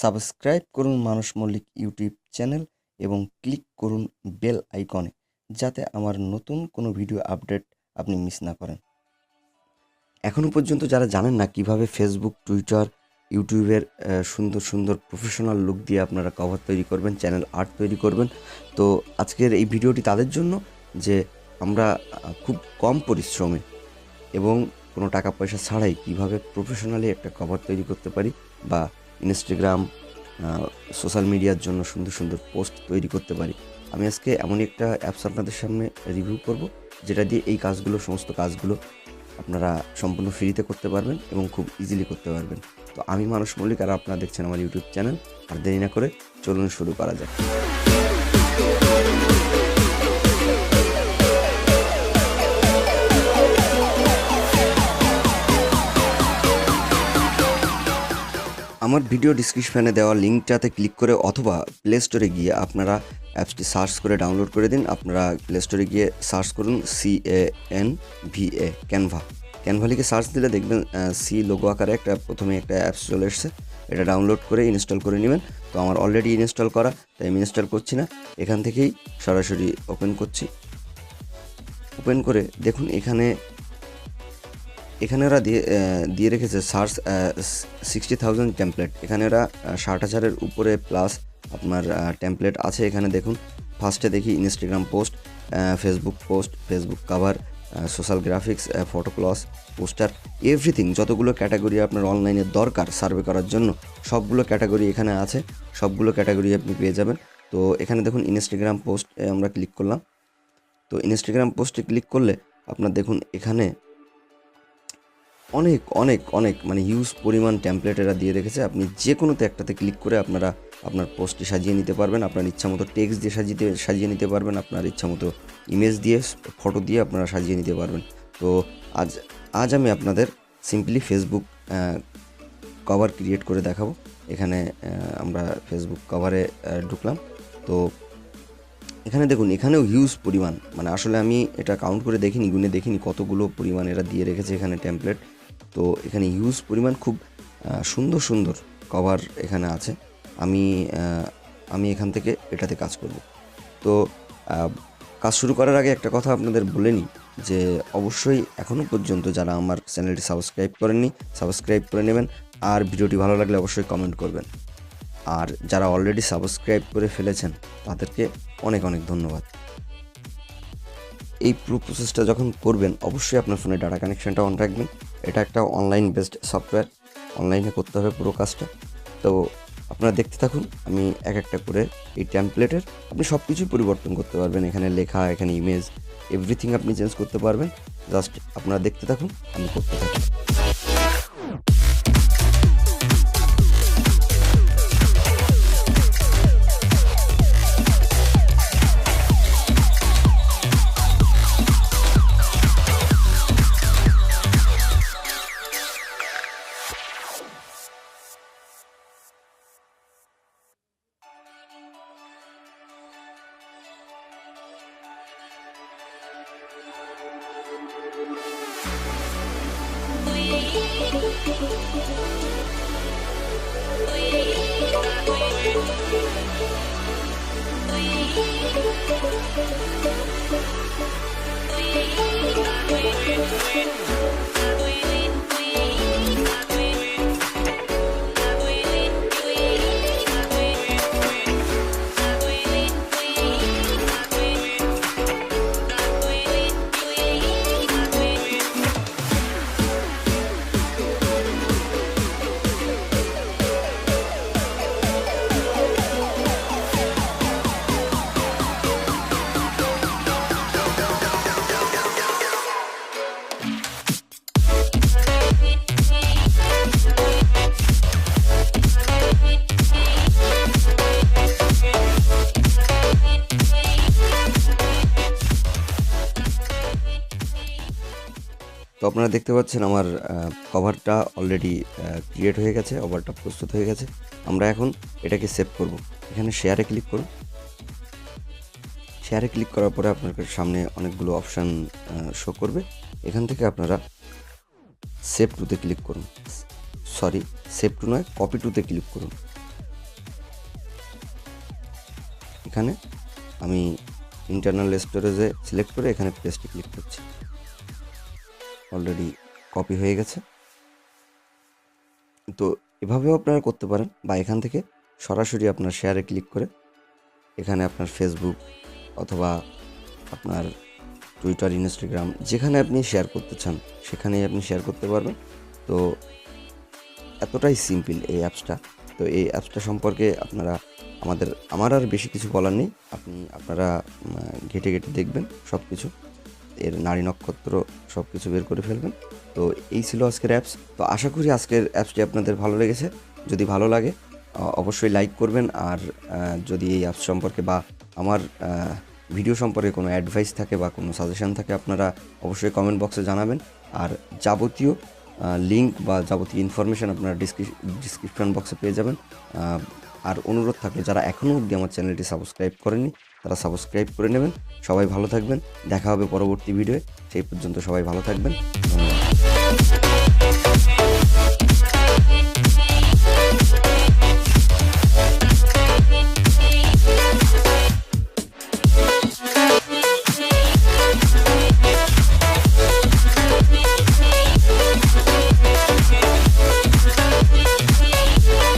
Subscribe করুন মানুষ Mallick YouTube channel এবং ক্লিক করুন বেল আইকনে, যাতে আমার নতুন কোনো ভিডিও আপডেট আপনি মিস না করেন। এখনও পর্যন্ত যারা জানেন না কিভাবে ফেসবুক, টুইটার, ইউটিউবের সুন্দর সুন্দর প্রফেশনাল লুক দিয়ে আপনারা কভার তৈরি করবেন, চ্যানেল আর্ট তৈরি করবেন, তো আজকের এই ভিডিওটি তাদের জন্য যে আমরা খুব কম পরিশ্রমে এবং কোনো টাকা পয়সা ছাড়াই কিভাবে প্রফেশনালি একটা কভার তৈরি করতে পারি, বা ইনস্টাগ্রাম, সোশ্যাল মিডিয়ার জন্য সুন্দর সুন্দর পোস্ট তৈরি করতে পারি। আমি আজকে এমনই একটা অ্যাপস আপনাদের সামনে রিভিউ করব, যেটা দিয়ে এই কাজগুলো, সমস্ত কাজগুলো আপনারা সম্পূর্ণ ফ্রিতে করতে পারবেন এবং খুব ইজিলি করতে পারবেন। তো আমি মানস মল্লিক, আর আপনারা দেখছেন আমার ইউটিউব চ্যানেল। আর দেরি না করে চলুন শুরু করা যাক। আমার ভিডিও ডিসক্রিপশনে দেওয়া লিঙ্কটাতে ক্লিক করে অথবা প্লে স্টোরে গিয়ে আপনারা অ্যাপসটি সার্চ করে ডাউনলোড করে দিন। আপনারা প্লে স্টোরে গিয়ে সার্চ করুন CANVA, ক্যানভা লিখে সার্চ দিলে দেখবেন সি লোগো আকারে প্রথমে একটা অ্যাপস চলে এসছে। এটা ডাউনলোড করে ইনস্টল করে নেবেন। তো আমার অলরেডি ইনস্টল করা, তাই আমি ইনস্টল করছি না, এখান থেকেই সরাসরি ওপেন করছি। ওপেন করে দেখুন এখানে ওরা দিয়ে রেখেছে 60,000 টেমপ্লেট। এখানে ওরা 60,000-এর উপরে প্লাস আপনার টেমপ্লেট আছে। এখানে দেখুন, ফার্স্টে দেখি Instagram post, Facebook post, Facebook cover, social graphics, photo ক্লস, পোস্টার, এভরিথিং যতগুলো ক্যাটাগরি আপনার অনলাইনে দরকার সার্ভে করার জন্য, সবগুলো ক্যাটাগরি এখানে আছে। সবগুলো ক্যাটাগরি আপনি পেয়ে যাবেন। তো এখানে দেখুন ইনস্টাগ্রাম পোস্ট আমরা ক্লিক করলাম। তো ইনস্টাগ্রাম পোস্টে ক্লিক করলে আপনার দেখুন এখানে অনেক অনেক অনেক মানে হিউজ পরিমাণ টেমপ্লেট এরা দিয়ে রেখেছে। আপনি যে কোনোতে একটাতে ক্লিক করে আপনারা আপনার পোস্টটি সাজিয়ে নিতে পারবেন। আপনার ইচ্ছা মতো টেক্সট দিয়ে সাজিয়ে নিতে পারবেন। আপনার ইচ্ছা মতো ইমেজ দিয়ে, ফটো দিয়ে আপনারা সাজিয়ে নিতে পারবেন। তো আজ আমি আপনাদের সিম্পলি ফেসবুক কভার ক্রিয়েট করে দেখাবো। এখানে আমরা ফেসবুক কভারে ঢুকলাম। তো এখানে দেখুন, এখানেও হিউজ পরিমাণ, মানে আসলে আমি এটা কাউন্ট করে দেখিনি, গুনে দেখিনি কতগুলো পরিমাণ এরা দিয়ে রেখেছে এখানে টেমপ্লেট। তো এখানে হিউজ পরিমাণ খুব সুন্দর সুন্দর কভার এখানে আছে। আমি এখান থেকে এটাতে কাজ করব। তো কাজ শুরু করার আগে একটা কথা আপনাদের বলে নিই, যে অবশ্যই এখনও পর্যন্ত যারা আমার চ্যানেলটি সাবস্ক্রাইব করেননি, সাবস্ক্রাইব করে নেবেন। আর ভিডিওটি ভালো লাগলে অবশ্যই কমেন্ট করবেন। আর যারা অলরেডি সাবস্ক্রাইব করে ফেলেছেন তাদেরকে অনেক অনেক ধন্যবাদ। এই পুরো প্রসেসটা যখন করবেন অবশ্যই আপনার ফোনে ডাটা কানেকশানটা অন রাখবেন। এটা একটা অনলাইন বেসড সফটওয়্যার, অনলাইনে করতে হবে পুরো কাজটা। তো আপনারা দেখতে থাকুন, আমি এক একটা করে এই টেমপ্লেটের আপনি সব কিছুই পরিবর্তন করতে পারবেন। এখানে লেখা, এখানে ইমেজ, এভরিথিং আপনি চেঞ্জ করতে পারবেন। জাস্ট আপনারা দেখতে থাকুন, আমি করতে থাকি। তো আপনারা দেখতে পাচ্ছেন আমার কভারটা অলরেডি ক্রিয়েট হয়ে গেছে, কভারটা প্রস্তুত হয়ে গেছে। আমরা এখন এটাকে সেভ করব। এখানে শেয়ারে ক্লিক করুন। শেয়ারে ক্লিক করার পরে আপনার সামনে অনেকগুলো অপশান শো করবে। এখান থেকে আপনারা সেভ টুতে ক্লিক করুন, সেভ টু নয়, কপি টুতে ক্লিক করুন। এখানে আমি ইন্টারনাল স্টোরেজে সিলেক্ট করে এখানে পেস্টে ক্লিক করছি। অলরেডি কপি হয়ে গেছে। তো এভাবেও আপনারা করতে পারেন, বা এখান থেকে সরাসরি আপনার শেয়ারে ক্লিক করে এখানে আপনার ফেসবুক অথবা আপনার টুইটার, ইনস্টাগ্রাম যেখানে আপনি শেয়ার করতে চান সেখানেই আপনি শেয়ার করতে পারবেন। তো এতটাই সিম্পল এই অ্যাপসটা। তো এই অ্যাপসটা সম্পর্কে আমার আর বেশি কিছু বলার নেই। আপনারা ঘেঁটে দেখবেন সব কিছু, এর নারী নক্ষত্র সব কিছু বের করে ফেলবেন। তো এই ছিল আজকের অ্যাপস। তো আশা করি আজকের অ্যাপসটি আপনাদের ভালো লেগেছে। যদি ভালো লাগে অবশ্যই লাইক করবেন। আর যদি এই অ্যাপস সম্পর্কে বা আমার ভিডিও সম্পর্কে কোনো অ্যাডভাইস থাকে বা কোনো সাজেশন থাকে, আপনারা অবশ্যই কমেন্ট বক্সে জানাবেন। আর যাবতীয় লিঙ্ক বা যাবতীয় ইনফরমেশান আপনারা ডিসক্রিপশন বক্সে পেয়ে যাবেন। আর অনুরোধ থাকলে যারা এখনও অবধি আমার চ্যানেলটি সাবস্ক্রাইব করেননি তারা সাবস্ক্রাইব করে নেবেন। সবাই ভালো থাকবেন, দেখা হবে পরবর্তী ভিডিওয়ে। সেই পর্যন্ত সবাই ভালো থাকবেন।